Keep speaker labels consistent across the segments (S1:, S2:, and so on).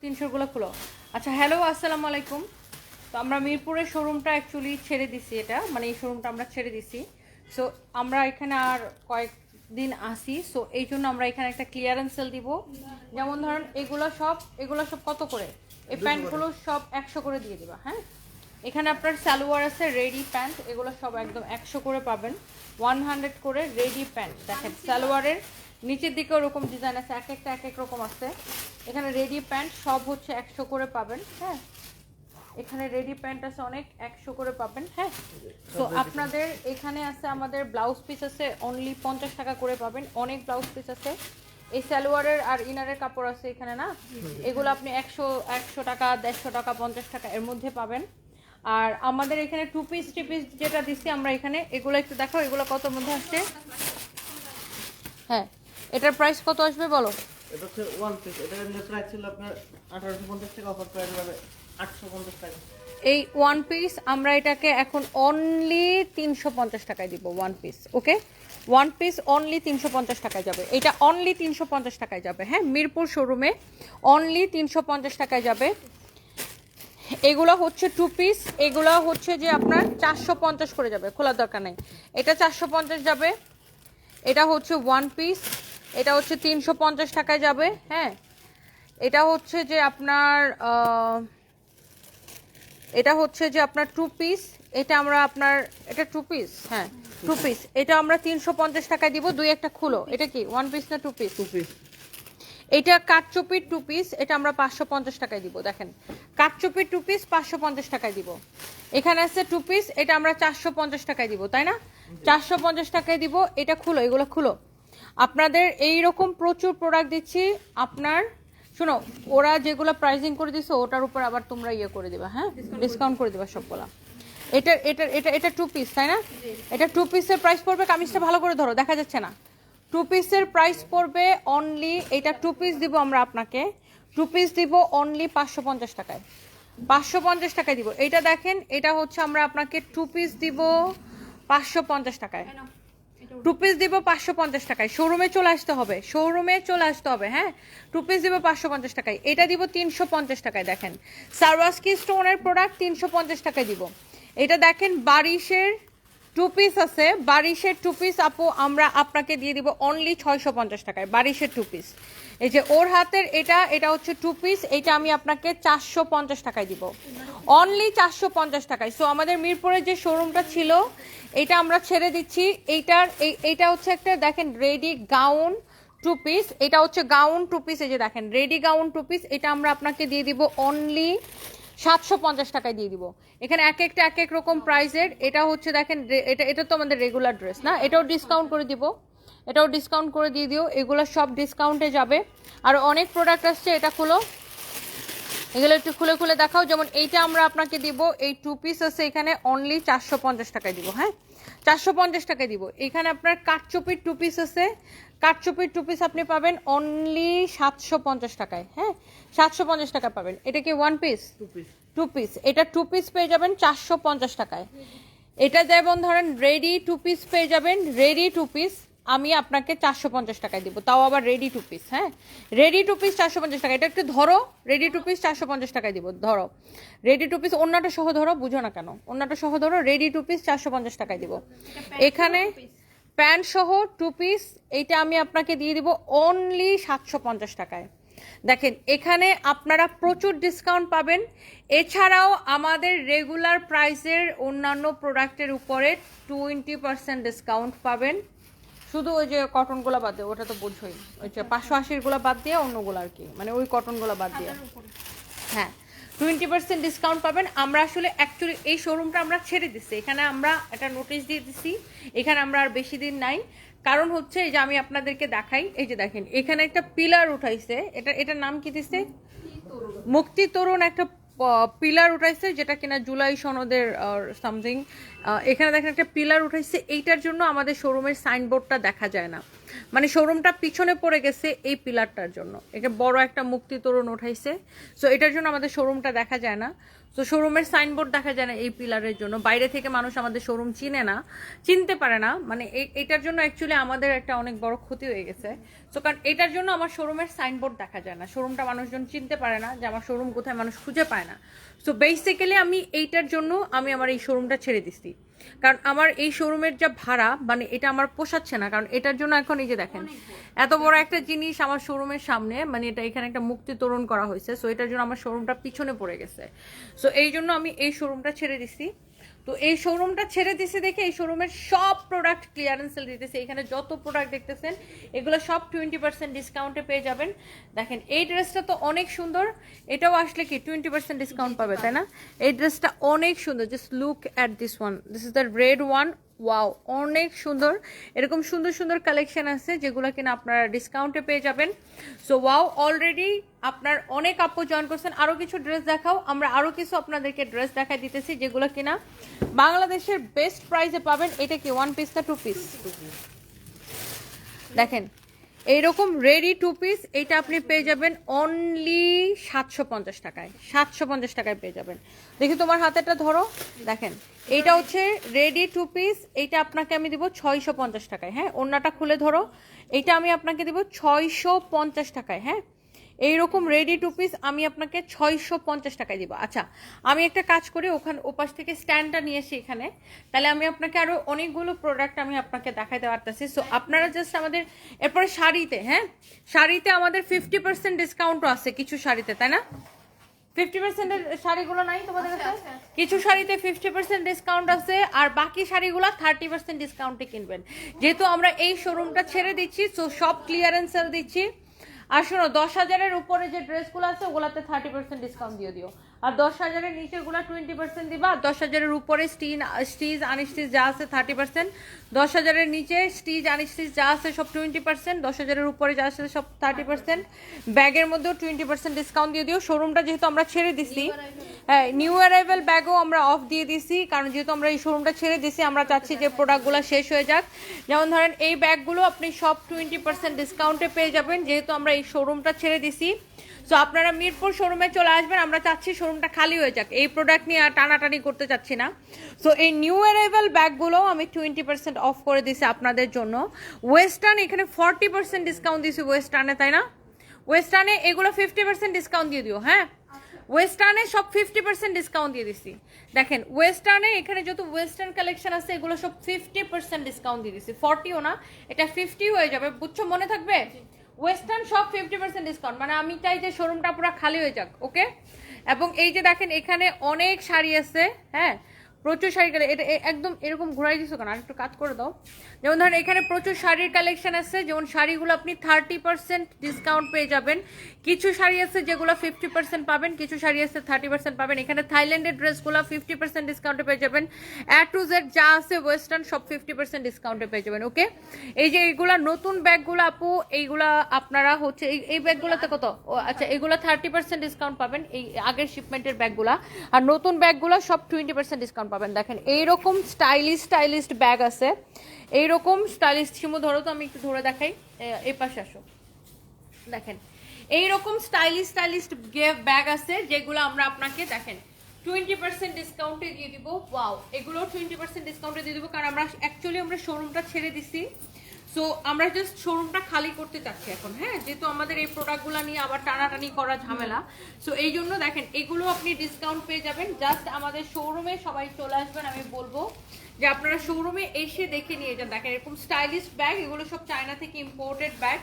S1: 300 গুলো খুলো। আচ্ছা, হ্যালো, আসসালামু আলাইকুম। তো আমরা মিরপুরের শোরুমটা অ্যাকচুয়ালি ছেড়ে দিছি, এটা মানে এই শোরুমটা আমরা ছেড়ে দিছি। সো আমরা এখানে আর কয়েকদিন আসি, সো এই জন্য আমরা এখানে একটা ক্লিয়ারেন্স সেল দিব। যেমন ধরেন এগুলো সব কত করে, এই প্যান্টগুলো সব 100 করে দিয়ে দিবা। হ্যাঁ, এখানে আপনার সালোয়ার আছে, রেডি প্যান্ট, এগুলো সব একদম 100 করে পাবেন। 100 করে রেডি প্যান্ট। দেখেন সালোয়ারের নিচের দিকে ওরকম ডিজাইন আছে, এক একটা এক এক রকম আছে। এখানে রেডি প্যান্ট সব হচ্ছে 100 করে পাবেন। হ্যাঁ, এখানে রেডি প্যান্ট আছে অনেক, 100 করে পাবেন। হ্যাঁ, তো আপনাদের এখানে আছে আমাদের ব্লাউজ পিস আছে অনলি 50 টাকা করে পাবেন। অনেক ব্লাউজ পিস আছে। এই সালোয়ারের আর ইনারের কাপড় আছে এখানে না, এগুলো আপনি 100 টাকা, 150 টাকা, 50 টাকা এর মধ্যে পাবেন। আর আমাদের এখানে টু পিস থ্রি পিস যেটা দিচ্ছি আমরা এখানে, এগুলো একটু দেখো এগুলো কত মধ্যে আসছে। হ্যাঁ, এটার প্রাইস কত আসবে বলো?
S2: এটা হচ্ছে ওয়ান পিস, এটার প্রাইস ছিল আপনার 1850 টাকা, অফার প্রাইস হবে 850 টাকা।
S1: এই ওয়ান পিস আমরা এটাকে এখন অনলি 350 টাকায় দিব। ওয়ান পিস, ওকে, ওয়ান পিস অনলি 350 টাকায় যাবে। এটা অনলি 350 টাকায় যাবে। হ্যাঁ, মিরপুর শোরুমে অনলি 350 টাকায় যাবে। এগুলো হচ্ছে টু পিস, এগুলো হচ্ছে যে আপনার 450 করে যাবে, খোলার দরকার নেই। এটা 450 যাবে। এটা হচ্ছে ওয়ান পিস, এটা হচ্ছে 350 টাকায় যাবে। হ্যাঁ, এটা হচ্ছে যে আপনার টু পিস। এটা আমরা আপনার এটা টু পিস, হ্যাঁ টু পিস, এটা আমরা 350 টাকায় দিব। দুই একটা খুলো, এটা কি ওয়ান পিস না টু পিস?
S2: Two piece.
S1: এটা কাঠচুপির টু পিস, এটা আমরা 550 টাকায় দিব। দেখেন, কাঠচুপির টু পিস 550 টাকায় দিব। এখানে আছে টু পিস, এটা আমরা 450 টাকায় দিব, তাই না? 450 টাকায় দিব। এটা খুলো, এগুলো খুলো। আপনাদের এই রকম প্রচুর প্রোডাক্ট দিচ্ছি। আপনার শোনো, ওরা যেগুলো প্রাইজিং করে দিছে ওটার উপর আবার তোমরা ইয়ে করে দিবা। হ্যাঁ, ডিসকাউন্ট করে দিবা সবগুলা। এটা এটা এটা এটা টু পিস, তাই না? এটা টু পিসের প্রাইস পড়বে, কামিজটা ভালো করে ধরো, দেখা যাচ্ছে না। টু পিসের প্রাইস পড়বে অনলি, এটা টু পিস দিব আমরা আপনাকে, টু পিস দিব অনলি 550 টাকায়। 550 টাকায় দিব। এটা দেখেন, এটা হচ্ছে আমরা আপনাকে টু পিস দিব 550 টাকায়। টু পিস দিব 550 টাকায়। শোরুমে চলে আসতে হবে, শোরুমে চলে আসতে হবে। হ্যাঁ, টু পিস দিব 550 টাকায়। এটা দিব 350 টাকায়। দেখেন, সারওয়াস্কি স্টোনের প্রোডাক্ট 350 টাকায় দিব। এটা দেখেন বারিশের টু পিস আছে, বারিশের টু পিস আপু আমরা আপনাকে দিয়ে দিব অনলি 650 টাকায়। বারিশের টু পিস, এই যে ওর হাতের এটা হচ্ছে টু পিস, এটা আমি আপনাকে 450 টাকায় দিব, অনলি 450 টাকায়। সো আমাদের মিরপুরের যে শোরুমটা ছিল এটা আমরা ছেড়ে দিচ্ছি। এইটা হচ্ছে একটা দেখেন রেডি গাউন টু পিস, এটা হচ্ছে গাউন টু পিস, এই যে দেখেন রেডি গাউন টু পিস, এটা আমরা আপনাকে দিয়ে দিব অনলি 750 টাকায় দিয়ে দিব। এখানে এক একটা এক এক রকম প্রাইসের। এটা হচ্ছে দেখেন, এটা তো আমাদের রেগুলার ড্রেস না, এটাও ডিসকাউন্ট করে দিব, এটাও ডিসকাউন্ট করে দিয়ে দিও। এগুলো সব ডিসকাউন্টে যাবে। আর অনেক প্রোডাক্ট আসছে, এটা খুলো, এগুলো একটু খুলে খুলে দেখাও। যেমন এইটা আমরা আপনাকে দিব, এই টু পিস আছে এখানে অনলি 450 টাকায় দিব। হ্যাঁ, 450 টাকায় দিব। এখানে আপনার কাঠচুপির টু পিস আছে, কাঠচুপির টু পিস আপনি পাবেন অনলি 750 টাকায়। হ্যাঁ, 750 টাকা পাবেন। এটা কি one piece?
S2: Two piece.
S1: Two piece, এটা টু পিস পেয়ে যাবেন 450 টাকায়। এটা যেমন ধরেন রেডি টু পিস পেয়ে যাবেন, রেডি টু পিস আমি আপনাকে 450 টাকায় দিব, তাও আবার রেডি টু পিস। হ্যাঁ, রেডি টু পিস 450 টাকা। এটা একটু ধরো, রেডি টু পিস 450 টাকায় দিব। ধরো রেডি টু পিস, অন্যটা সহ ধরো, বুঝো না কেন, অন্যটা সহ ধরো। রেডি টু পিস 450 টাকায় দিব। এখানে প্যান্ট সহ টু পিস, এইটা আমি আপনাকে দিয়ে দিব অনলি 750 টাকায়। দেখেন, এখানে আপনারা প্রচুর ডিসকাউন্ট পাবেন। এছাড়াও আমাদের রেগুলার প্রাইসের অন্যান্য প্রোডাক্টের উপরে 20% ডিসকাউন্ট পাবেন। শুধু ওই যে কটনগুলো বাদ দিয়ে, ওটা তো বুঝোই, ওই যে 580-গুলো বাদ দিয়ে অন্যগুলো আর কি, মানে ওই কটনগুলো বাদ দিয়ে। হ্যাঁ, 20% ডিসকাউন্ট পাবেন। আমরা আসলে অ্যাকচুয়ালি এই শোরুমটা আমরা ছেড়ে দিচ্ছি, এখানে আমরা একটা নোটিশ দিয়ে দিচ্ছি, এখানে আমরা আর বেশি দিন নাই। কারণ হচ্ছে এই যে আমি আপনাদেরকে দেখাই, এই যে দেখেন এখানে একটা পিলার উঠাইছে, এটার নাম কি দিচ্ছে, মুক্তি তরুণ একটা পিলার উঠাইছে, যেটা কিনা জুলাই সনদের সামথিং। এখানে দেখেন একটা পিলার উঠাইছে, এইটার জন্য আমাদের শোরুমের সাইনবোর্ডটা দেখা যায় না। মানে শোরুমটা পিছনে পড়ে গেছে এই পিলারটার জন্য, এটা বড় একটা মুক্তি তোরণ উঠাইছে, সো এটার জন্য আমাদের শোরুমটা দেখা যায় না। তো শোরুমের সাইনবোর্ড দেখা যায় না এই পিলারের জন্য, বাইরে থেকে মানুষ আমাদের শোরুম চিনে না, চিনতে পারে না, মানে এটার জন্য অ্যাকচুয়ালি আমাদের একটা অনেক বড় ক্ষতি হয়ে গেছে। সো কারণ এটার জন্য আমার শোরুমের সাইনবোর্ড দেখা যায় না, শোরুমটা মানুষজন চিনতে পারে না যে আমার শোরুম কোথায়, মানুষ খুঁজে পায় না। সো বেসিক্যালি আমি এইটার জন্য আমি আমার এই শোরুমটা ছেড়ে দিচ্ছি, কারণ আমার এই শোরুমের যা ভাড়া, মানে এটা আমার পোষাচ্ছে না। কারণ এটার জন্য এখন এই যে দেখেন এত বড় একটা জিনিস আমার শোরুমের সামনে, মানে এটা এখানে একটা মুক্তি তোরণ করা হয়েছে, সো এটার জন্য আমার শোরুমটা পিছনে পড়ে গেছে। সো এই জন্য আমি এই শোরুমটা ছেড়ে দিচ্ছি। তো এই শোরুমটা ছেড়ে দিছে দেখে এই শোরুমের সব প্রোডাক্ট ক্লিয়ারেন্স সেল দিতেছে। এখানে যত প্রোডাক্ট দেখতেছেন এগুলো সব 20% ডিসকাউন্টে পেয়ে যাবেন। দেখেন এই ড্রেসটা তো অনেক সুন্দর, এটাও আসলে কি 20% ডিসকাউন্ট পাবে, তাই না? এই ড্রেসটা অনেক সুন্দর, just look at this one, this is the red one. Wow, অনেক সুন্দর, এরকম সুন্দর সুন্দর কালেকশন আছে যেগুলো কিনা আপনারা ডিসকাউন্টে পেয়ে যাবেন। সো ওয়াও, অলরেডি আপনার অনেক আপু জয়েন করছেন। আরও কিছু ড্রেস দেখাও, আমরা আরও কিছু আপনাদেরকে ড্রেস দেখাই দিতেছি যেগুলো কিনা বাংলাদেশের বেস্ট প্রাইসে পাবেন। এটা কি ওয়ান পিস না টু পিস? দেখেন এইরকম রেডি টু পিস, এটা আপনি পেয়ে যাবেন অনলি 750 টাকায়, 750 টাকায় পেয়ে যাবেন। দেখি তোমার হাতেটা ধরো, দেখেন এইটা হচ্ছে রেডি টু পিস, এইটা আপনাকে আমি দিব 650 টাকায়। হ্যাঁ, ওড়নাটা খুলে ধরো, এইটা আমি আপনাকে দিব 650 টাকায়। হ্যাঁ, এইরকম রেডি টু পিস আমি আপনাকে 650 টাকায় দিব। আচ্ছা, আমি একটা কাজ করি, ওখানে ওপাশ থেকে স্ট্যান্ডটা নিয়ে এসে এখানে, তাহলে আমি আপনাকে আরো অনেকগুলো প্রোডাক্ট আমি আপনাকে দেখাইতে পারতেছি। সো আপনারা জাস্ট আমাদের এরপরে শাড়িতে, হ্যাঁ শাড়িতে আমাদের 50% ডিসকাউন্টও আছে কিছু শাড়িতে, তাই না? 50% এর শাড়িগুলো নাই তোমাদের কাছে? কিছু শাড়িতে 50% ডিসকাউন্ট আছে, আর বাকি শাড়িগুলো 30% ডিসকাউন্টে কিনবেন। যেহেতু আমরা এই শোরুমটা ছেড়ে দিচ্ছি, সো সব ক্লিয়ারেন্স সেল দিচ্ছি। আর শোনো, 10,000-এর উপরে যে ড্রেসগুলো আছে ওগুলাতে 30% ডিসকাউন্ট দিয়ে দিও, আর 10,000-এর নিচেগুলো 20% দিবা। আর 10,000-এর উপরে স্টিচ আনস্টিচ যা আছে 30%, 10,000-এর নিচে স্টিচ আনস্টিচ যা আছে সব 20%, 10,000-এর উপরে যা আছে সব 30%। ব্যাগের মধ্যেও 20% ডিসকাউন্ট দিয়ে দিও। শোরুমটা যেহেতু আমরা ছেড়ে দিছি, হ্যাঁ নিউ অ্যারাইভেল ব্যাগও আমরা অফ দিয়ে দিছি, কারণ যেহেতু আমরা এই শোরুমটা ছেড়ে দিছি আমরা চাচ্ছি যে প্রোডাক্টগুলো শেষ হয়ে যাক। যেমন ধরেন এই ব্যাগগুলো আপনি সব 20% ডিসকাউন্টে পেয়ে যাবেন, যেহেতু আমরা এই শোরুমটা ছেড়ে দিছি। সো আপনারা মিরপুর শোরুমে চলে আসবেন, আমরা চাচ্ছি শোরুমটা খালি হয়ে যাক, এই প্রোডাক্ট নিয়ে আর টানাটানি করতে চাচ্ছি না। সো এই নিউ অ্যারাইভেল ব্যাগগুলো আমি 20% অফ করে দিছি আপনাদের জন্য। ওয়েস্টার্ন এখানে 40% ডিসকাউন্ট দিছি ওয়েস্টার্নে, তাই না? ওয়েস্টার্নে এগুলো 50% ডিসকাউন্ট দিয়ে দিও। হ্যাঁ, ওয়েস্টার্নে সব 50% ডিসকাউন্ট দিয়ে দিছি। দেখেন ওয়েস্টার্নে এখানে যত ওয়েস্টার্ন কালেকশন আছে এগুলো সব 50% ডিসকাউন্ট দিয়ে দিছি। 40ও না, এটা 50 হয়ে যাবে, বুঝছো? মনে থাকবে, ওয়েস্টার্ন সব 50% ডিসকাউন্ট, মানে আমি চাই যে শোরুমটা পুরো খালি হয়ে যাক। ওকে, এবং এই যে দেখেন এখানে অনেক শাড়ি আছে, হ্যাঁ প্রচুর শাড়ি, এটা একদম এরকম ঘুরাই দিছো কেন, আর একটু কাট করে দাও। যেমন ধরেন এখানে প্রচুর শাড়ির কালেকশন আছে, যেমন শাড়িগুলো আপনি 30% ডিসকাউন্ট পেয়ে যাবেন। কিছু শাড়ি আছে যেগুলো 50% পাবেন, কিছু শাড়ি আছে 30% পাবেন। এখানে থাইল্যান্ডের ড্রেসগুলো 50% ডিসকাউন্টে পেয়ে যাবেন। A to Z যা আছে ওয়েস্টার্ন সব 50% ডিসকাউন্টে পেয়ে যাবেন। ওকে, এই যে এইগুলা নতুন ব্যাগগুলো আপু, এইগুলা আপনারা হচ্ছে এই ব্যাগগুলোতে কত? ও আচ্ছা, এগুলো 30% ডিসকাউন্ট পাবেন, এই আগের শিপমেন্টের ব্যাগগুলা। আর নতুন ব্যাগগুলো সব 20% ডিসকাউন্ট পাবেন। দেখেন এইরকম স্টাইলিশ ব্যাগ আছে, এইরকম স্টাইলিশ। শিমু ধরো তো, আমি একটু ধরে দেখাই, এই পাশে আসো। দেখেন এইরকম স্টাইলিশ ব্যাগ আছে যেগুলো আমরা আপনাকে দেখেন 20% ডিসকাউন্টে দিয়ে দিব। ওয়াও, এগুলো 20% ডিসকাউন্টে দিয়ে দিব, কারণ আমরা অ্যাকচুয়ালি আমরা শোরুমটা ছেড়ে দিছি। সো আমরা জাস্ট শোরুমটা খালি করতে চাচ্ছি এখন। হ্যাঁ, যেহেতু আমাদের এই প্রোডাক্টগুলো নিয়ে আবার টানাটানি করা ঝামেলা, সো এই জন্য দেখেন এগুলো আপনি ডিসকাউন্ট পেয়ে যাবেন। জাস্ট আমাদের শোরুমে সবাই চলে আসবেন, আমি বলবো যে আপনারা শোরুমে এসে দেখে নিয়ে যান। দেখেন এরকম স্টাইলিশ ব্যাগ, এগুলো সব চায়না থেকে ইম্পোর্টেড ব্যাগ।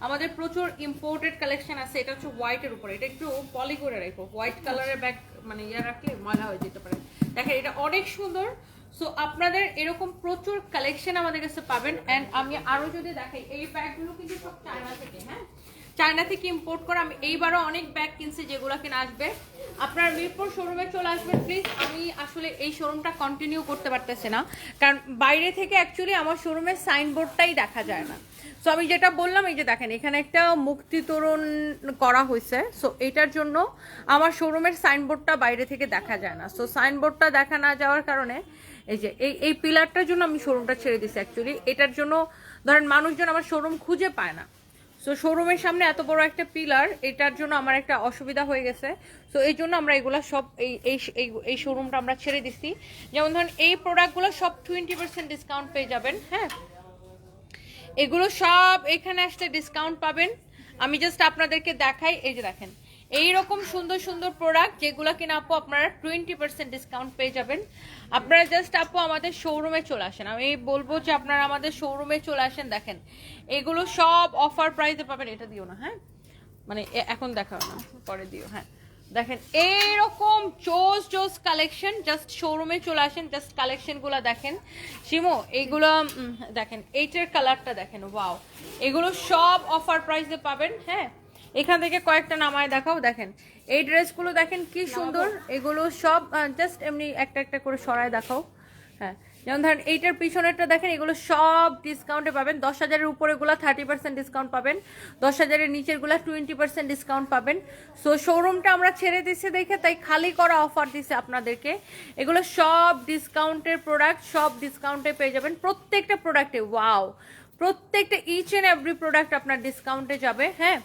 S1: আমাদের প্রচুর ইম্পোর্টেড কালেকশন আছে। এটা হচ্ছে হোয়াইটের উপরে, এটা একটু পলি করে রাখবো, হোয়াইট কালারের ব্যাগ মানে ইয়ে রাখলে ময়লা হয়ে যেতে পারে। দেখেন এটা অনেক সুন্দর। সো আপনাদের এরকম প্রচুর কালেকশন আমাদের কাছে পাবেন। অ্যান্ড আমি আরো যদি দেখাই, এই ব্যাগগুলো কিন্তু সব চায়না থেকে, হ্যাঁ চায়না থেকে ইম্পোর্ট করা। আমি এইবারও অনেক ব্যাগ কিনছি যেগুলো কিনা আসবে। আপনার মিরপুর শোরুমে চলে আসবেন প্লিজ। আমি আসলে এই শোরুমটা কন্টিনিউ করতে পারতেছি না, কারণ বাইরে থেকে অ্যাকচুয়ালি আমার শোরুমের সাইনবোর্ডটাই দেখা যায় না। সো আমি যেটা বললাম, এই যে দেখেন এখানে একটা মুক্তি তোরণ করা হয়েছে, সো এটার জন্য আমার শোরুমের সাইনবোর্ডটা বাইরে থেকে দেখা যায় না। সো সাইনবোর্ডটা দেখা না যাওয়ার কারণে এই যে এই পিলারটার জন্য আমি শোরুমটা ছেড়ে দিছি। অ্যাকচুয়ালি এটার জন্য ধরেন মানুষজন আমার শোরুম খুঁজে পায় না, সো শোরুমের সামনে এত বড় একটা পিলার, এটার জন্য আমার একটা অসুবিধা হয়ে গেছে। সো এই জন্য আমরা এগুলা সব এই শোরুমটা আমরা ছেড়ে দিচ্ছি। যেমন ধরেন এই প্রোডাক্টগুলো সব 20% ডিসকাউন্ট পেয়ে যাবেন। হ্যাঁ, এগুলো সব এখানে আসলে ডিসকাউন্ট পাবেন। আমি জাস্ট আপনাদেরকে দেখাই, এই যে দেখেন এইরকম সুন্দর সুন্দর প্রোডাক্ট যেগুলো কিনা আপু আপনারা 20% ডিসকাউন্ট পেয়ে যাবেন। আপনারা জাস্ট আপু আমাদের শোরুমে চলে আসেন, আমি বলবো যে আপনারা আমাদের শোরুমে চলে আসেন। দেখেন এগুলো সব অফার প্রাইসে পাবেন। এটা দিও না, হ্যাঁ মানে এখন দেখাও না, পরে দিও। হ্যাঁ দেখেন এইরকম জোস জোস কালেকশন, জাস্ট শোরুমে চলে আসেন, জাস্ট কালেকশনগুলো দেখেন। শিমো এইগুলো দেখেন, এইটার কালারটা দেখেন, ওয়াও, এগুলো সব অফার প্রাইসে পাবেন। হ্যাঁ এখান থেকে কয়েকটা নামায় দেখাও। দেখেন এই ড্রেসগুলো দেখেন কি সুন্দর, এগুলো সব জাস্ট এমনি একটা একটা করে সরায় দেখাও। হ্যাঁ যেমন ধরেন এইটার পিছনেরটা দেখেন, এগুলো সব ডিসকাউন্টে পাবেন। 10,000-এর উপরেগুলো 30% ডিসকাউন্ট পাবেন, 10,000-এর নিচেরগুলো 20% ডিসকাউন্ট পাবেন। সো শোরুমটা আমরা ছেড়ে দিচ্ছি দেখে তাই খালি করা অফার দিছে আপনাদেরকে। এগুলো সব ডিসকাউন্টের প্রোডাক্ট, সব ডিসকাউন্টে পেয়ে যাবেন প্রত্যেকটা প্রোডাক্টে। ওয়াও, প্রত্যেকটা ইচ অ্যান্ড এভরি প্রোডাক্ট আপনার ডিসকাউন্টে যাবে। হ্যাঁ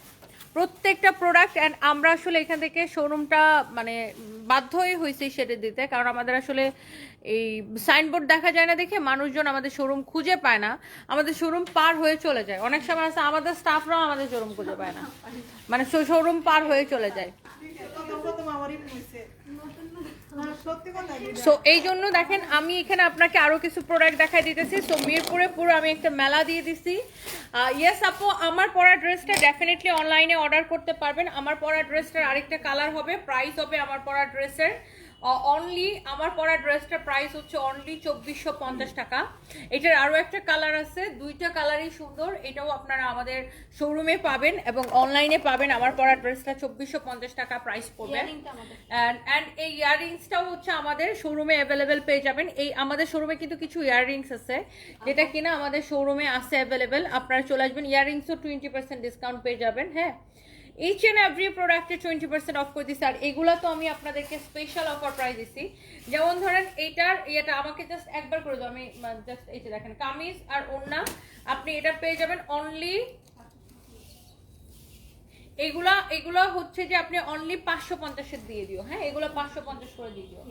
S1: প্রত্যেকটা প্রোডাক্ট। অ্যান্ড আমরা আসলে এখান থেকে শোরুমটা মানে বাধ্যই হয়েছি সেটা দিতে, কারণ আমাদের আসলে এই সাইনবোর্ড দেখা যায় না দেখে মানুষজন আমাদের শোরুম খুঁজে পায় না, আমাদের শোরুম পার হয়ে চলে যায়। অনেক সময় আছে আমাদের স্টাফরাও আমাদের শোরুম খুঁজে পায় না, মানে শোরুম পার হয়ে চলে যায়। সো এই জন্য দেখেন আমি এখানে আপনাকে আরো কিছু প্রোডাক্ট দেখাই দিতেছি। সো মিরপুরে পুরো আমি একটা মেলা দিয়ে দিছি। ইয়েস আপু, আমার পরা ড্রেসটা ডেফিনেটলি অনলাইনে অর্ডার করতে পারবেন। আমার পরা ড্রেসটার আরেকটা কালার হবে, প্রাইস হবে আমার পরা ড্রেসের অনলি, আমার পরা ড্রেসটার প্রাইস হচ্ছে অনলি 2450 টাকা। এটার আরো একটা কালার আছে, দুইটা কালারই সুন্দর, এটাও আপনারা আমাদের শোরুমে পাবেন এবং অনলাইনে পাবেন। আমার পরা ড্রেসটা 2450 টাকা প্রাইস পড়বে। অ্যান্ড এই ইয়াররিংসটাও হচ্ছে আমাদের শোরুমে অ্যাভেলেবেল পেয়ে যাবেন। এই আমাদের শোরুমে কিন্তু কিছু ইয়াররিংস আছে যেটা কিনা আমাদের শোরুমে আছে অ্যাভেলেবেল, আপনারা চলে আসবেন। ইয়াররিংসও 20% ডিসকাউন্ট পেয়ে যাবেন। হ্যাঁ ইচ অ্যান্ড এভরি প্রোডাক্টে 20% অফ করে দিচ্ছি। আর এগুলো তো আমি আপনাদেরকে স্পেশাল অফার প্রাইস দিচ্ছি। যেমন ধরেন এইটার এটা আমাকে জাস্ট একবার করে দাও, আমি জাস্ট এই যে দেখেন কামিজ আর ওড়না, আপনি এটা পেয়ে যাবেন অনলি, এগুলা হচ্ছে যে আপনি অনলি 550 দিয়ে দিও। হ্যাঁ এগুলো 550 করে দিয়ে দিও।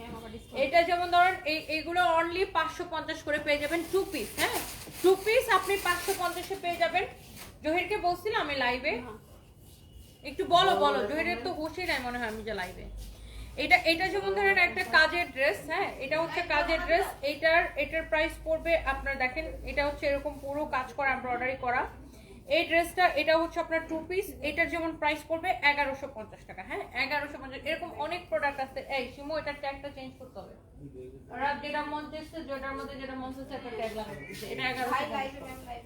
S1: এটা যেমন ধরেন এইগুলো অনলি 550 করে পেয়ে যাবেন 2 পিস। হ্যাঁ 2 পিস আপনি 550 পেয়ে যাবেন। জহিরকে বলছিলাম আমি লাইভে, একটু বলো জহিরের তো বসে নাই মনে হয় আমি যে লাইভে। এটা যেমন ধরেন একটা কাজের ড্রেস। হ্যাঁ এটা হচ্ছে কাজের ড্রেস, এটার প্রাইস পড়বে আপনার দেখেন, এটা হচ্ছে এরকম পুরো কাজ করা এমব্রয়ডারি করা এই ড্রেসটা। এটা হচ্ছে আপনার 2 পিস, এটার যেমন প্রাইস পড়বে 1150 টাকা। হ্যাঁ 1150। এরকম অনেক প্রোডাক্ট আছে। এই শিমু এটা ট্যাগটা চেঞ্জ করতে হবে, আর যেটা মন চাইছে যেটার মধ্যে যেটা মন চাইছে একটা ট্যাগ লাগাতে দিতে। এটা 1150।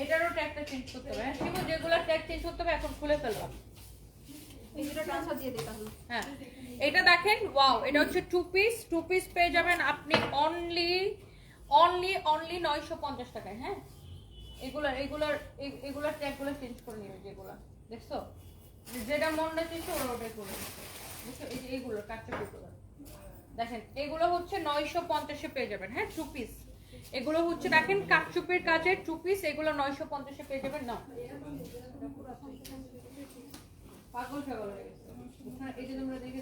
S1: এটারও ট্যাগটা চেঞ্জ করতে হবে। হ্যাঁ শিমু যেগুলো ট্যাগ চেঞ্জ করতে হবে এখন খুলে ফেলবা। হ্যাঁ এটা দেখেন, ওয়াও, এটা হচ্ছে 2 পিস পেয়ে যাবেন আপনি অনলি 950 টাকায়। হ্যাঁ এগুলার ট্যাগগুলো চেঞ্জ করে নিও, যেগুলো দেখছো যেটা মনটা চাইছে ওটাই করে দেখছো। এই যে এইগুলো কাটছাগুলো দেখেন, এগুলো হচ্ছে 950 পেয়ে যাবেন। হ্যাঁ 2 পিস, এগুলো হচ্ছে দেখেন কাটচুপির কাজের 2 পিস, এগুলো 950 পেয়ে যাবেন। না পাগল ছাগল হয়ে গেছে। এই যে তোমরা দেখে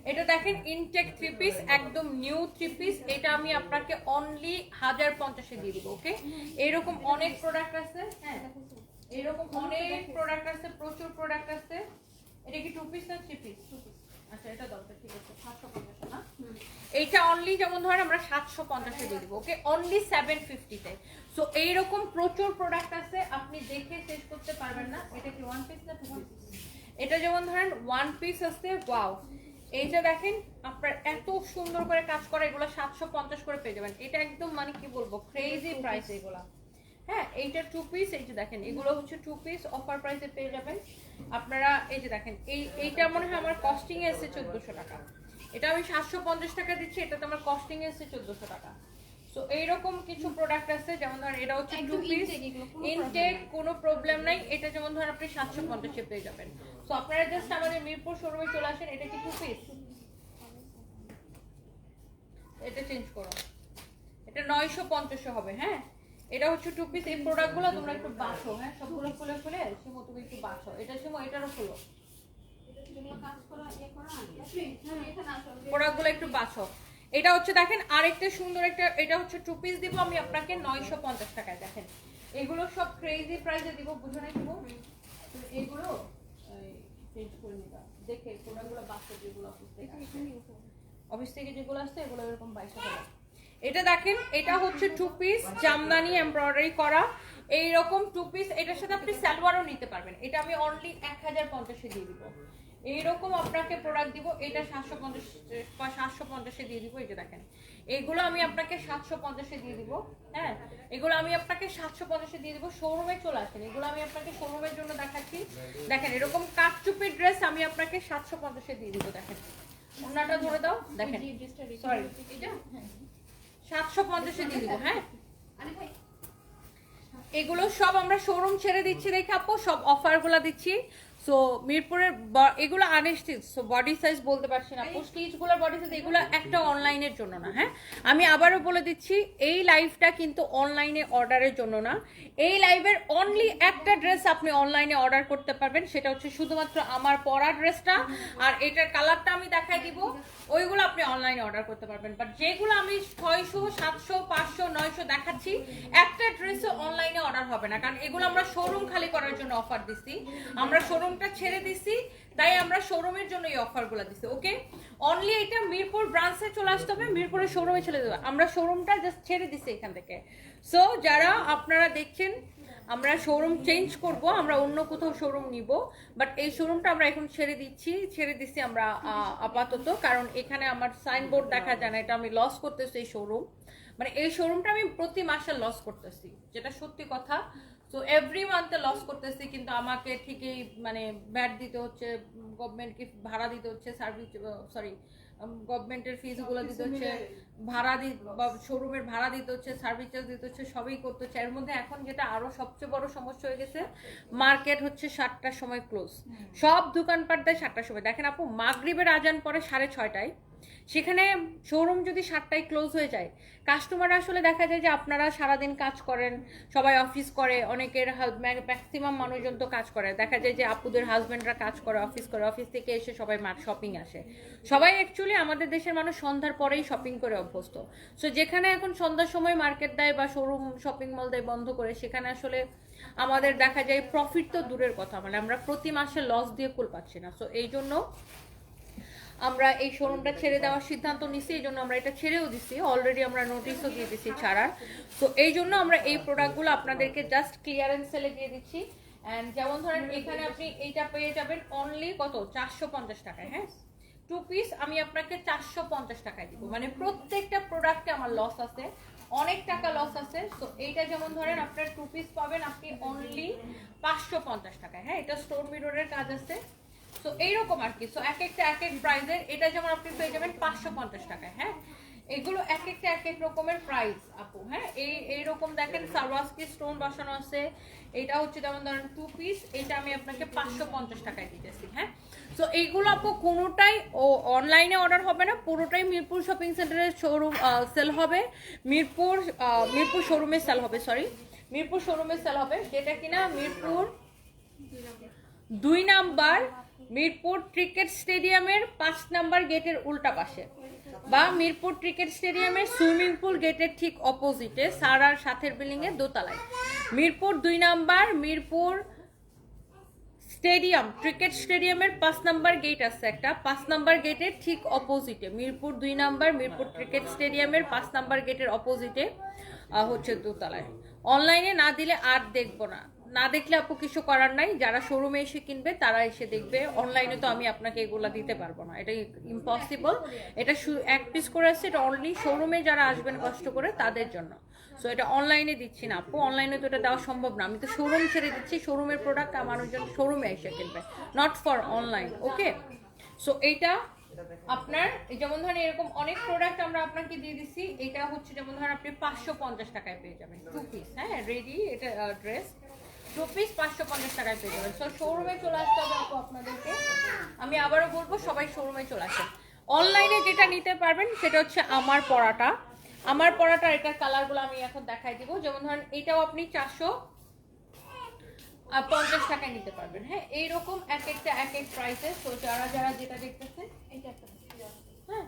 S1: এটা দেখেন ইনটেক 3 পিস, একদম নিউ 3 পিস। এটা আমি আপনাকে অনলি 1050 দিয়ে দিব। ওকে এরকম অনেক প্রোডাক্ট আছে। হ্যাঁ এরকম অনেক প্রোডাক্ট আছে, প্রচুর প্রোডাক্ট আছে। এটা কি 2 পিস না 3 পিস? আচ্ছা এটা দরকার, ঠিক আছে 750 না। এইটা অনলি যেমন ধরেন আমরা 750 দিয়ে দিব। ওকে অনলি 750 তে। সো এইরকম প্রচুর প্রোডাক্ট আছে, আপনি দেখে শেষ করতে পারবেন না। এটা কি 1 পিস না 2 পিস? এটা যেমন ধরেন 1 পিস আছে। ওয়াও, এইটা দেখেন আপনার এত সুন্দর করে কাজ করা, এগুলো 750 করে পেয়ে যাবেন। এটা একদম মানে কি বলবো ক্রেজি প্রাইস এগুলা। হ্যাঁ এইটা 2 পিস, এই যে দেখেন এগুলো হচ্ছে 2 পিস অফার প্রাইসে পেয়ে যাবেন আপনারা। এই যে দেখেন এইটা মনে হয় আমার কস্টিং এ এসেছে 1400 টাকা। এটা আমি 750 টাকা দিচ্ছি, এটা তো আমার কস্টিং এ এসেছে 1400 টাকা। সো এইরকম কিছু প্রোডাক্ট আছে, যেমন ধরেন এটা হচ্ছে 2 পিস ইনটেক, কোনো প্রবলেম নাই। এটা যেমন ধরেন আপনি 750 পেয়ে যাবেন। সো আপনারা জাস্ট আমাদের মিরপুর শোরুমে চলে আসেন। এটা কি টু পিস? এটা চেঞ্জ করো, এটা 950 হবে। হ্যাঁ, এটা হচ্ছে টু পিস। এই প্রোডাক্টগুলো তোমরা একটু বাছো, হ্যাঁ সবগুলো খুলে খুলে সিমো তুমি একটু বাছো। এটা সিমো এটারও খুলো, প্রোডাক্টগুলো একটু বাছো। এটা হচ্ছে দেখেন আরেকটা সুন্দর একটা, এটা হচ্ছে টু পিস দিব আমি আপনাকে 950 টাকায়। দেখেন এগুলো সব ক্রেজি প্রাইসে দিব, বুঝো না দিব এগুলো চেঞ্জ করে নিবা দেখে প্রোডাক্টগুলো বাছো যেগুলো অফিস থেকে যেগুলো আসছে এগুলো এরকম 22 টাকা। এটা দেখেন এটা হচ্ছে টু পিস জামদানি এমব্রয়ডারি করা এইরকম টু পিস। এটার সাথে আপনি সালোয়ারও নিতে পারবেন। এটা আমি অনলি 1050 দিয়ে দিব। এইরকম আপনাকে প্রোডাক্ট দিব। এটা 750 দিয়ে দিব। এই যে দেখেন এগুলো আমি আপনাকে 750 দিয়ে দিব। হ্যাঁ, এগুলো আমি আপনাকে 750 দিয়ে দিব। শোরুমে চলে আসেন, এগুলো আমি আপনাকে শোরুমের জন্য দেখাচ্ছি। দেখেন এরকম কাটচুপির ড্রেস আমি আপনাকে 750 দিয়ে দিব। দেখেন ওনাটা ধরে দাও, দেখেন সরি এটা 750 দিয়ে দিব। হ্যাঁ, এগুলো সব আমরা শোরুম ছেড়ে দিচ্ছি দেখে আপু, সব অফারগুলো দিচ্ছি। সো মিরপুরের এগুলো আনস্টিচ, সো বডি সাইজ বলতে পারছি না আপু, স্টিচগুলোর বডি সাইজ এগুলো একটা অনলাইনের জন্য না। হ্যাঁ, আমি আবারও বলে দিচ্ছি এই লাইভটা কিন্তু অনলাইনে অর্ডারের জন্য না। এই লাইভের অনলি একটা ড্রেস আপনি অনলাইনে অর্ডার করতে পারবেন, সেটা হচ্ছে শুধুমাত্র আমার পরা ড্রেসটা। আর এটার কালারটা আমি দেখাই দিব, ওইগুলো আপনি অনলাইনে অর্ডার করতে পারবেন। বাট যেগুলো আমি 600 700 500 900 দেখাচ্ছি, একটা ড্রেসও অনলাইনে অর্ডার হবে না, কারণ এগুলো আমরা শোরুম খালি করার জন্য অফার দিচ্ছি। আমরা শোরুমটা ছেড়ে দিছি, তাই আমরা শোরুমের জন্য এই অফারগুলো দিচ্ছি। ওকে, অনলি এটা মিরপুর ব্রাঞ্চে চলে আসতে হবে, মিরপুরের শোরুমে চলে যাবে। আমরা শোরুমটা জাস্ট ছেড়ে দিছি এখান থেকে। সো যারা আপনারা দেখছেন আমরা শোরুম চেঞ্জ করব, আমরা অন্য কোথাও শোরুম নিব, বাট এই শোরুমটা আমরা এখন ছেড়ে দিচ্ছি আমরা আপাতত, কারণ এখানে আমার সাইনবোর্ড দেখা যায় না, এটা আমি লস করতেছি। এই শোরুম মানে এই শোরুমটা আমি প্রতি মাসে লস করতেছি, যেটা সত্যি কথা। সো এভরি মান্থে লস করতেছি, কিন্তু আমাকে ঠিকই মানে ব্যাট দিতে হচ্ছে, গভর্নমেন্টকে ভাড়া দিতে হচ্ছে, সার্ভিস সরি গভর্নমেন্টের ফিজগুলো দিতে হচ্ছে, ভাড়া শোরুমের ভাড়া দিতে হচ্ছে, সার্ভিস চার্জ দিতে হচ্ছে, সবই করতে হচ্ছে। এর মধ্যে এখন যেটা আরো সবচেয়ে বড় সমস্যা হয়ে গেছে, মার্কেট হচ্ছে 7টার সময় ক্লোজ, সব দোকানপাট দেয় 7টার সময়। দেখেন আপু মাগরিবের আজান পরে 6:30টায়, সেখানে শোরুম যদি 7টায় ক্লোজ হয়ে যায়, কাস্টমার আসলে দেখা যায় যে আপনারা সারাদিন কাজ করেন, সবাই অফিস করে, অনেকের ম্যাক্সিমাম মানুষজন তো কাজ করে, দেখা যায় যে আপুদের হাজবেন্ডরা কাজ করে, অফিস করে, অফিস থেকে এসে সবাই শপিং আসে। সবাই অ্যাকচুয়ালি আমাদের দেশের মানুষ সন্ধ্যার পরেই শপিং করে অভ্যস্ত। সো যেখানে এখন সন্ধ্যার সময় মার্কেট দেয় বা শোরুম শপিং মল দেয় বন্ধ করে, সেখানে আসলে আমাদের দেখা যায় প্রফিট তো দূরের কথা, মানে আমরা প্রতি মাসে লস দিয়ে কুল পাচ্ছি না। সো এই জন্য আমরা এই শোরুমটা ছেড়ে দেওয়ার সিদ্ধান্ত নিছি। এই জন্য আমরা এটা ছেড়েও দিছি, অলরেডি আমরা নোটিশও দিয়ে দিচ্ছি ছাড়ার। তো এই জন্য আমরা এই প্রোডাক্টগুলো আপনাদেরকে জাস্ট ক্লিয়ারেন্স সেলে দিয়ে দিচ্ছি। অ্যান্ড যেমন ধরেন এখানে আপনি এইটা পেয়ে যাবেন অনলি কত 450 টাকায়। হ্যাঁ, টু পিস আমি আপনাকে 450 টাকায় দিব, মানে প্রত্যেকটা প্রোডাক্টে আমার লস আছে, অনেক টাকা লস আছে। তো এইটা যেমন ধরেন আপনার টু পিস পাবেন আপনি অনলি 550 টাকায়। হ্যাঁ, এটা স্টোন মিররের কাজ আছে। তো এইরকম আর কি। সো এক একটা এক এক প্রাইসের, এটা যেমন আপনি পেয়ে যাবেন 550 টাকায়। হ্যাঁ, এগুলো এক একটা এক এক রকমের প্রাইস আপু। হ্যাঁ, এইরকম দেখেন সালওয়াসকি স্টোন বসানো আছে। এটা হচ্ছে যেমন ধরেন টু পিস, এটা আমি আপনাকে 550 টাকায় দিতেছি। হ্যাঁ, সো এইগুলো আপু কোনোটাই অনলাইনে অর্ডার হবে না, পুরোটাই মিরপুর শপিং সেন্টারের শোরুম সেল হবে, মিরপুর শোরুমে সেল হবে, সরি মিরপুর শোরুমে সেল হবে, যেটা কিনা মিরপুর 2 নাম্বার মিরপুর ক্রিকেট স্টেডিয়ামের 5 নাম্বার গেটের উল্টা পাশে, বা মিরপুর ক্রিকেট স্টেডিয়ামের সুইমিং পুল গেটের ঠিক অপোজিটে সারার সাথের বিল্ডিং এর দোতলায়। Mirpur 2 number Mirpur stadium cricket স্টেডিয়ামের 5 নাম্বার গেট আছে একটা, 5 নাম্বার গেটের ঠিক অপোজিটে, মিরপুর 2 নাম্বার মিরপুর ক্রিকেট স্টেডিয়ামের 5 নাম্বার গেটের অপোজিটে হচ্ছে দোতলায়। অনলাইনে না দিলে আর দেখবো না, না দেখলে আপু কিছু করার নাই, যারা শোরুমে এসে কিনবে তারা এসে দেখবে। অনলাইনে তো আমি আপনাকে এগুলা দিতে পারবো না, এটা ইম্পসিবল। এটা এক পিস করে আসছে, এটা অনলি শোরুমে যারা আসবেন কষ্ট করে তাদের জন্য। সো এটা অনলাইনে দিচ্ছি না আপু, অনলাইনে তো এটা দেওয়া সম্ভব না। আমি তো শোরুম ছেড়ে দিচ্ছি, শোরুমের প্রোডাক্ট মানুষজন শোরুমে এসে কিনবে, not for online. Okay, so এইটা আপনার যেমন ধরেন এরকম অনেক প্রোডাক্ট আমরা আপনাকে দিয়ে দিচ্ছি। এটা হচ্ছে যেমন ধরেন আপনি 550 টাকায় পেয়ে যাবেন টু পিস। হ্যাঁ, রেডি এটা ড্রেস। টু পিস 550 টাকায় পেয়ে যাবেন। সো শোরুমে চলে আসতে হবে আপু আপনাদেরকে। আমি আবারও বলবো সবাই শোরুমে চলে আসেন। অনলাইনে যেটা নিতে পারবেন সেটা হচ্ছে আমার পরাটা। আমার পরাটা এটার কালারগুলো আমি এখন দেখাই দিব। যেমন ধরেন এটাও আপনি 450 টাকায় নিতে পারবেন। হ্যাঁ, এইরকম এক একটা এক এক প্রাইসে। তো যারা যারা যেটা দেখতেছেন, হ্যাঁ,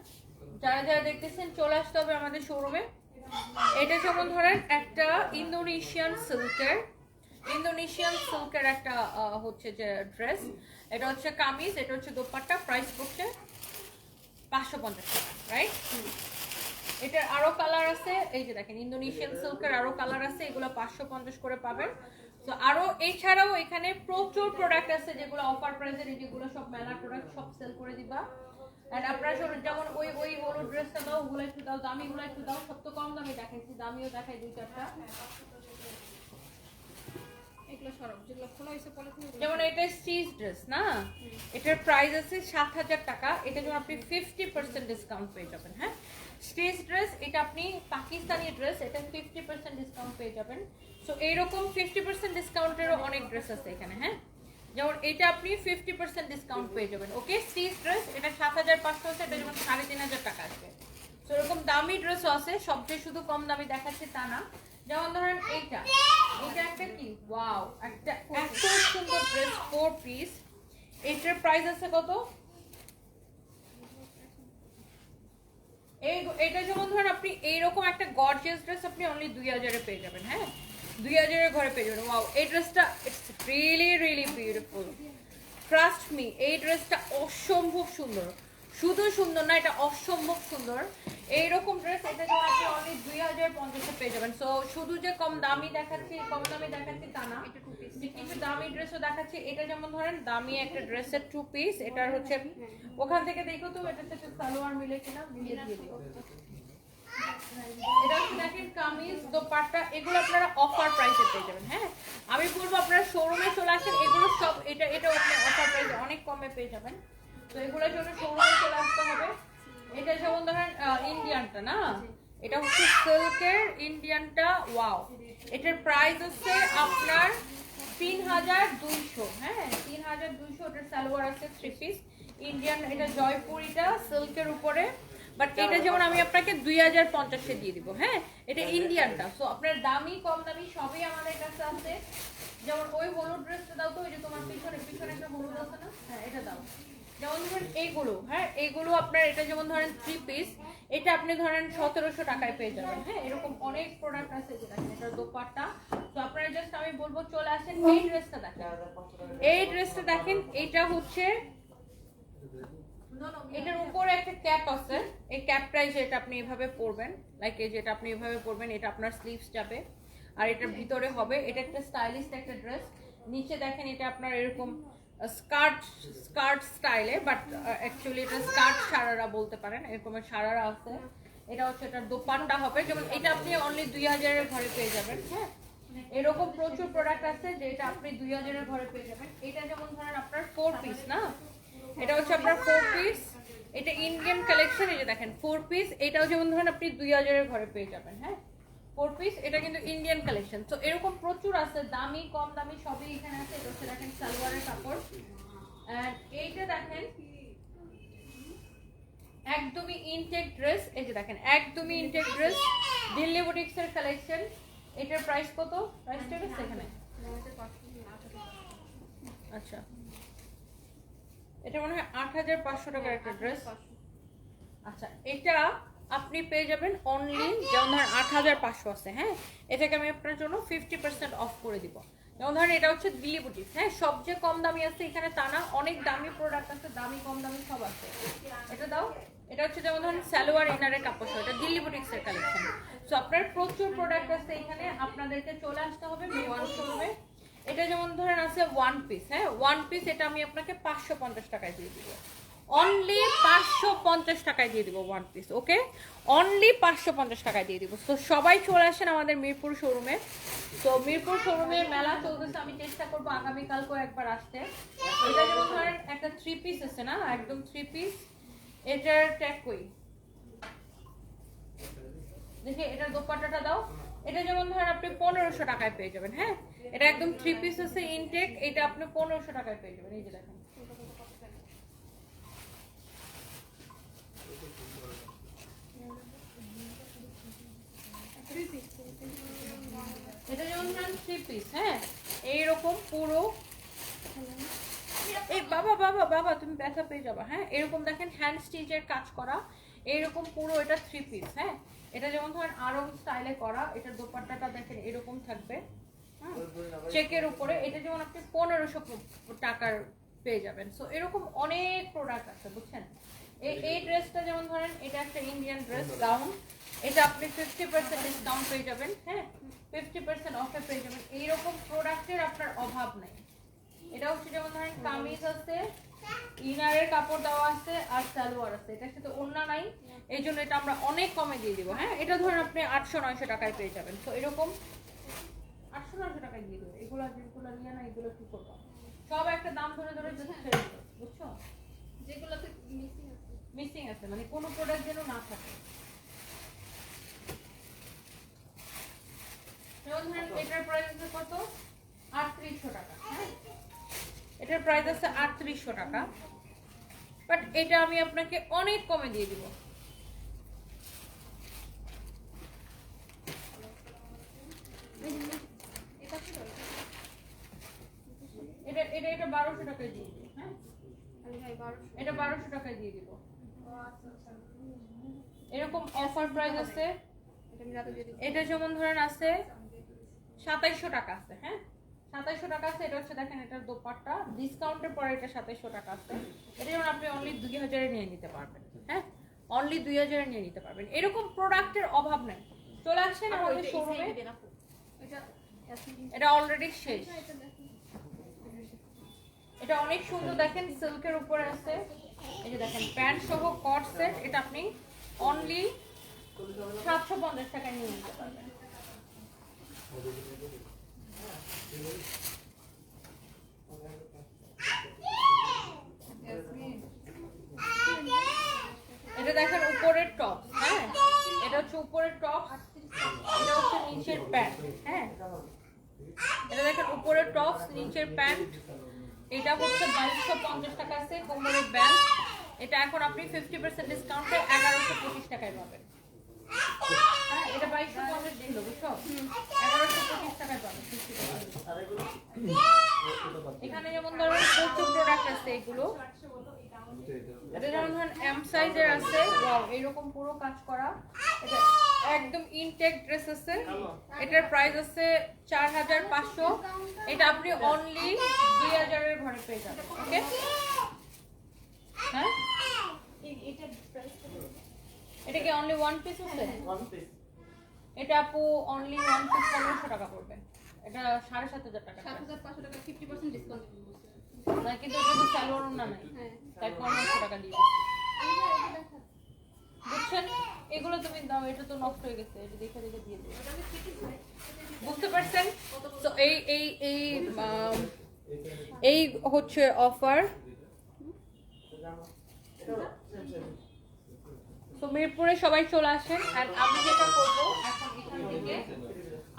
S1: যারা যারা দেখতেছেন চলে আসতে হবে আমাদের শোরুমে। এটা যেমন ধরেন একটা ইন্দোনেশিয়ান সিল্কের একটা হচ্ছে যে ড্রেস। এটা হচ্ছে কামিজ, এটা হচ্ছে দোপাট্টা, প্রাইস পড়ছে 550 টাকা, রাইট? এটার আরো কালার আছে, এই যে দেখেন ইন্দোনেশিয়ান সিল্কের আরো কালার আছে, এগুলো 550 করে পাবেন। তো আরো এছাড়াও এখানে প্রচুর প্রোডাক্ট আছে যেগুলো অফার প্রাইসের, যেগুলো সব মেলা প্রোডাক্ট সব সেল করে দিবা। এন্ড আপনারা যেমন ওই হলুদ ড্রেসটা দাও, ওগুলো একটু দাও, দামিগুলো একটু দাও। সব তো কম দামে দেখাইছি, দামিও দেখাই দুই চারটা। যেমন এটা স্টিচ ড্রেস না, এটার প্রাইস আছে 7000 টাকা। এটা যেমন আপনি 50% ডিসকাউন্ট পেয়ে যাবেন। হ্যাঁ, স্টিচ ড্রেস, এটা আপনি পাকিস্তানি ড্রেস, এটা 50% ডিসকাউন্ট পেয়ে যাবেন। সো এইরকম 50% ডিসকাউন্টেরও অনেক ড্রেস আছে এখানে। হ্যাঁ, যেমন এটা আপনি 50% ডিসকাউন্ট পেয়ে যাবেন। ওকে, স্টিচ ড্রেস এটা 7500 আছে, এটা যেমন 3500 টাকা আসবে। তো এরকম দামি ড্রেসও আছে, সবচেয়ে শুধু কম দামি দেখাচ্ছে তা না। যেমন ধরেন এটা একটা কি ওয়াও, একটা এত সুন্দর ড্রেস, 4 পিস। এটার প্রাইস আছে কত? এটা যেমন ধরেন আপনি এইরকম একটা গর্জিয়াস ড্রেস আপনি অনলি 2000 এ পেয়ে যাবেন। হ্যাঁ, 2000 এর ঘরে পেয়ে যাবেন। ওয়াও, এই ড্রেসটা it's really beautiful. Trust me, এই ড্রেসটা অসম্ভব সুন্দর। শুধু সুন্দর না, এটা অসম্ভব সুন্দর। এইরকম ড্রেস এটা যেমন আপনি অনলি 2050 পেয়ে যাবেন। সো শুধু যে কম দামি দেখাচ্ছি তা না, কিছু দামি ড্রেসও দেখাচ্ছি। এটা যেমন ধরেন দামি একটা ড্রেসের 2 পিস, এটার হচ্ছে ওখান থেকে দেখো তো এটার সাথে সালোয়ার মিলে কিনা, মিলিয়ে দিয়ে দিও। এটা হচ্ছে দেখেন কামিজ, দোপাট্টা, এগুলো আপনারা অফার প্রাইসে পেয়ে যাবেন। হ্যাঁ, আমি বলবো আপনারা শোরুমে চলে আসেন, এগুলো সব এটা আপনি অফার প্রাইসে অনেক কমে পেয়ে যাবেন। তো এগুলোর জন্য শোরুমে চলে আসতে হবে। এটা যেমন ধরেন ইন্ডিয়ানটা না, এটা হচ্ছে সিল্কের ইন্ডিয়ানটা। ওয়াও, এটার প্রাইস হচ্ছে আপনার 3200। হ্যাঁ, 3200। এটার সালোয়ার আছে 3 পিস ইন্ডিয়ান। এটা জয়পুরিটা সিল্কের উপরে, বাট এটা যেমন আমি আপনাকে 2050 এ দিয়ে দিব। হ্যাঁ, এটা ইন্ডিয়ানটা। সো আপনার দামি কম দামি সবই আমাদের কাছে আছে। যেমন ওই হলুদ ড্রেসটা দাও তো, ওই যে তোমার পিছনে একটা হলুদ আছে না, হ্যাঁ এটা দাও। যেমন ধরেন এইগুলো, হ্যাঁ এইগুলো আপনার, এটা যেমন ধরেন 3 পিস, এটা আপনি ধরেন 1700 টাকায় পেয়ে যাবেন। হ্যাঁ, এরকম অনেক প্রোডাক্ট আছে যে দেখেন এটার দোপাট্টা। তো আপনারা জাস্ট আমি বলবো চলে আসেন। এই ড্রেসটা দেখেন, এটা হচ্ছে এটার উপরে একটা ক্যাপ আছে। এই ক্যাপটাই যেটা আপনি এভাবে পরবেন, লাইক এই যেটা আপনি এভাবে পরবেন, এটা আপনার স্লিভস যাবে আর এটার ভিতরে হবে। এটা একটা স্টাইলিশ একটা ড্রেস। নিচে দেখেন এটা আপনার এরকম স্কার্ট স্টাইলে, বাট অ্যাকচুয়ালি এটা স্কার্ট সারারা বলতে পারেন, এরকমের সারারা আছে। এটা হচ্ছে এটার দোপাট্টা হবে, যেমন এটা আপনি অনলি 2000 এর ঘরে পেয়ে যাবেন। হ্যাঁ, এরকম প্রচুর প্রোডাক্ট আছে যেটা আপনি 2000 এর ঘরে পেয়ে যাবেন। এটা যেমন ধরেন আপনার 4 পিস না, এটা হচ্ছে আপনার 4 পিস। এটা ইন্ডিয়ান কালেকশন, এই যে দেখেন 4 পিস। এটাও যেমন ধরেন আপনি 2000 এর ঘরে পেয়ে যাবেন। হ্যাঁ, 4 পিস, এটা কিন্তু ইন্ডিয়ান কালেকশন। তো এরকম প্রচুর আছে, দামি কম দামি সবই এখানে আছে। এটা হচ্ছে দেখেন সালোয়ারের কাপড়। এন্ড এইটা দেখেন একদমই ইনটেক ড্রেস। এই যে দেখেন একদমই ইনটেক ড্রেস, দিল্লি বুটিক্স এর কালেকশন। এটার প্রাইস কত? প্রাইসটা আছে এখানে। আচ্ছা, এটা মনে হয় 8500 টাকার একটা ড্রেস। আচ্ছা, এটা আপনি পেয়ে যাবেন অনলি, যেমন ধরেন 8500 আছে। হ্যাঁ, এটাকে আমি আপনার জন্য 50% অফ করে দিব। যেমন ধরেন এটা হচ্ছে দিল্লি বুটিক্স। হ্যাঁ, সবচেয়ে কম দামি আছে এখানে তা না, অনেক দামি প্রোডাক্ট আছে, দামি কম দামি সব আছে। এটা দাও। এটা হচ্ছে যেমন ধরেন সালোয়ার ইনারের কাপড়, এটা দিল্লি বুটিক্স এর কালেকশন। সো আপনার প্রচুর প্রোডাক্ট আছে এখানে, আপনাদেরকে চলে আসতে হবে মিরপুর শোরুমে। এটা যেমন ধরেন আছে 1 পিস। হ্যাঁ, 1 পিস, এটা আমি আপনাকে 550 টাকায় দিয়ে দিব। অনলি 550 টাকায় দিয়ে দিব 1 পিস। ওকে, অনলি 550 টাকায় দিয়ে দিব। তো সবাই চলে আসেন আমাদের মিরপুর শোরুমে। তো মিরপুর শোরুমে মেলা চলতেছে, আমি চেষ্টা করবো আগামীকালকেও একবার আসতে। এটা যেমন ধরেন একটা 3 পিস আছে না, একদম 3 পিস। এটার ট্যাগ কই দেখে, এটার দোপাট্টাটা দাও। এটা যেমন ধরেন আপনি 1500 টাকায় পেয়ে যাবেন। হ্যাঁ, এটা একদম 3 পিস আছে ইনটেক, এটা আপনি 1500 টাকায় পেয়ে যাবেন। এই যে দেখেন, এটা যেমন ধরেন 3 পিস। হ্যাঁ, এইরকম পুরো, এই বাবা বাবা বাবা তুমি ব্যথা পেয়ে যাবা। হ্যাঁ, এরকম দেখেন হ্যান্ড স্টিচের কাজ করা, এইরকম পুরো এটা 3 পিস। হ্যাঁ, এটা যেমন ধরেন আরং স্টাইলে করা, এটার দোপাট্টাটা দেখেন এরকম থাকবে চেকের উপরে। এটা যেমন আপনি 1500 টাকার পেয়ে যাবেন। সো এরকম অনেক প্রোডাক্ট আছে, বুঝছেন। এই ড্রেসটা যেমন ধরেন এটা একটা ইন্ডিয়ান ড্রেস গাউন, এটা আপনি 50% ডিসকাউন্ট পেয়ে যাবেন। হ্যাঁ, 50% অফে পেয়ে যাবেন। এইরকম প্রোডাক্টের আপনার অভাব নেই। এটা হচ্ছে যেমন ধরেন কামিজ আছে, ইনারের কাপড় দেওয়া আছে, আর সালোয়ার আছে। এটার সাথে ওড়না নাই, এই জন্য এটা আমরা অনেক কমে দিয়ে দিব। হ্যাঁ, এটা ধরেন আপনি 800-900 টাকায় পেয়ে যাবেন। তো এরকম 800-900 টাকায় দিয়ে দেবো। এগুলো যেগুলো নিয়ে না, এগুলো কি করবো, সব একটা দাম ধরে ধরে just ছেড়ে দিবো, বুঝছো।
S3: যেগুলোতে
S1: মিসিং আছে মানে কোনো প্রোডাক্ট যেন না থাকে। যেমন ধরেন এটার প্রাইস আছে কত, 3800 টাকা। হ্যাঁ, এটার প্রাইস আছে 3800 টাকা, বাট এটা আমি আপনাকে অনেক কমে দিয়ে দিব। এটা এটা এটা 1200 টাকায় দিয়ে দিব। হ্যাঁ, এটা 1200 টাকায় দিয়ে দিব। এরকম অফার প্রাইস আছে, এটা যেমন ধরেন আছে 2700 টাকা আছে। হ্যাঁ, 2700 টাকা আছে। এটা হচ্ছে দেখেন এটার দোপাট্টা, ডিসকাউন্টের পরে এটা 2700 টাকা আছে। এটা যেমন আপনি অনলি 2000 এ নিয়ে নিতে পারবেন। হ্যাঁ, অনলি 2000 এ নিয়ে নিতে পারবেন। এরকম প্রোডাক্টের অভাব নাই। চলে আসেন আমাদের শোরুমে। এটা অলরেডি শেষ। এটা অনেক সুন্দর দেখেন, সিল্কের উপরে আছে। এই যে দেখেন প্যান্ট সহ কট সেট, এটা আপনি অনলি 750 টাকায় নিয়ে নিতে পারবেন। এটা দেখেন উপরের টপ। হ্যাঁ, এটা হচ্ছে উপরের টপ, এটা হচ্ছে নিচের প্যান্ট। হ্যাঁ, এটা দেখেন উপরের টপ, নিচের প্যান্ট। এটা হচ্ছে 2250 টাকা আছে কোমরের ব্যান্ড। এটা এখন আপনি 50% ডিসকাউন্টে 1125 টাকায় পাবেন। হ্যাঁ, এটা 2250 দিল, বুঝছো, 1125 টাকায় পাবেন 50%। এখানে যেমন ধরুন প্রচুর প্রোডাক্ট আছে এগুলো। এটা যেমন ধরুন এম সাইজের আছে, ওয়াও এরকম পুরো কাজ করা। এটা একদম ইনটেক ড্রেস আছে। এটার প্রাইস আছে 4500। এটা আপনি অনলি 2000 এর ঘরে পেয়ে যাবেন। ওকে, হ্যাঁ, এটা কি অনলি ওয়ান পিস আছে? এটা আপু অনলি ওয়ান পিস 1500 টাকা পড়বে। এটা 7500 টাকা।
S3: 7500 টাকা 50% ডিসকাউন্ট
S1: না, কিন্তু এটা তো সালোয়ার ওড়না নাই, তাই 1500 টাকা দিয়ে বুঝছেন। এগুলো তুমি দাও, এটা তো নষ্ট হয়ে গেছে, এটা দেখে দেখে দিয়ে দেবো। বুঝতে পারছেন? তো এই এই এই এই হচ্ছে অফার। তো মিরপুরে সবাই চলে আসেন। আর আমি যেটা করবো এখন এখান থেকে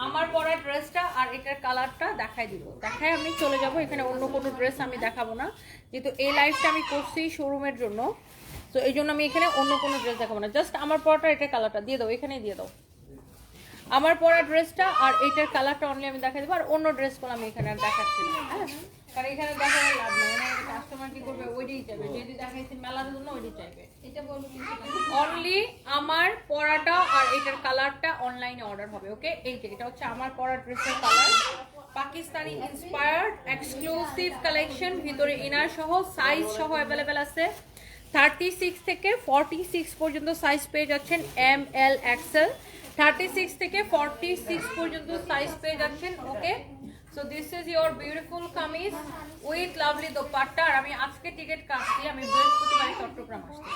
S1: আমার পরা ড্রেসটা আর এটার কালারটা দেখাই দিব, দেখাই আমি চলে যাব। এখানে অন্য কোনো ড্রেস আমি দেখাবো না, যেহেতু এই লাইভটা আমি করছি শোরুমের জন্য। তো এই জন্য আমি এখানে অন্য কোনো ড্রেস দেখাবো না, জাস্ট আমার পরাটা এটার কালারটা দিয়ে দাও, এখানেই দিয়ে দাও আমার পরা ড্রেসটা আর এইটার কালারটা অনলি আমি দেখাই দেবো। আর অন্য ড্রেসগুলো আমি এখানে আর দেখাচ্ছি না। হ্যাঁ, কারণ এখানে দেখানোর লাভ নেই, মানে কাস্টমার কি করবে, ওইটাই চাইবে, যেটি দেখাইছি মেলার জন্য ওইটাই চাইবে।
S3: এটা বলবো কিন্তু
S1: অনলি আমার পরাটা আর এটার কালারটা অনলাইনে অর্ডার হবে। ওকে, এই যে এটা হচ্ছে আমার পরা ড্রেসের colour, Pakistani inspired exclusive collection, ভিতরে ইনার সহ সাইজ সহ অ্যাভেলেবেল আছে। 36 থেকে 46 পর্যন্ত সাইজ পেয়ে যাচ্ছেন, এম এল এক্সেল। 36 থেকে 46 পর্যন্ত সাইজ পেয়ে যাচ্ছেন। Okay, so this is your beautiful kameez with lovely dupatta. আর আমি আজকে টিকিট কাটছি, আমি বৃহস্পতিবার চট্টগ্রাম আসছি।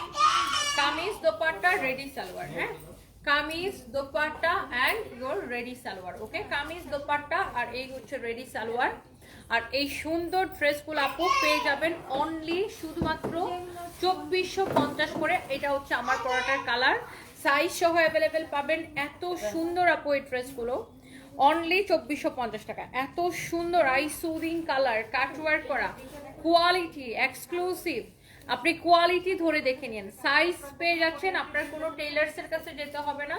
S1: কামিজ দোপাট্টা রেডি সালোয়ার। হ্যাঁ, kameez dupatta and your ready salwar. Okay, kameez dupatta আর এই হচ্ছে রেডি সালোয়ার। আর এই সুন্দর ড্রেসগুলো আপু পেয়ে যাবেন অনলি শুধুমাত্র 2450 করে। এটা হচ্ছে আমার পরাটার কালার, সাইজ সহ অ্যাভেলেবেল পাবেন। এত সুন্দর আপু এই ড্রেসগুলো, অনলি 2450 টাকা। এত সুন্দর আই সুদিং কালার, কাটওয়ার্ক করা, কোয়ালিটি এক্সক্লুসিভ। আপনি কোয়ালিটি ধরে দেখে নিন, সাইজ পেয়ে যাচ্ছেন, আপনার কোনো টেইলার্সের কাছে যেতে হবে না,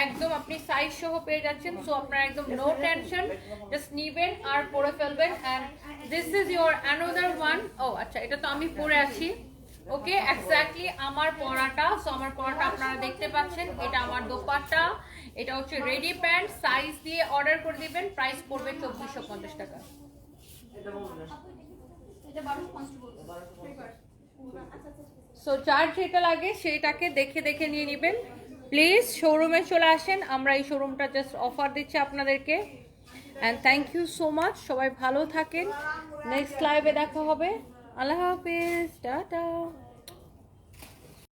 S1: একদম আপনি সাইজ সহ পেয়ে যাচ্ছেন। সো আপনার একদম নো টেনশন, জাস্ট নিবেন আর পরে ফেলবেন। And this is your another one. ও আচ্ছা, এটা তো আমি পরে আছি। ওকে, এক্স্যাক্টলি আমার পরাটা। সো আমার পরাটা আপনারা দেখতে পাচ্ছেন, এটা আমার দোপাট্টা, এটা হচ্ছে রেডি প্যান্ট। সাইজ দিয়ে অর্ডার করে দিবেন, প্রাইস পড়বে 2450 টাকা।
S2: এটা বলুন না।
S3: এটা 1250 বলবো।
S1: সো যার যেটা লাগে সেটাকে দেখে দেখে নিয়ে নেবেন। প্লিজ শোরুমে চলে আসেন, আমরা এই শোরুমটা জাস্ট অফার দিচ্ছি আপনাদেরকে। And thank you so much, সবাই ভালো থাকেন। নেক্সট লাইভে দেখা হবে। আল্লাহ হাফিজ, টাটা।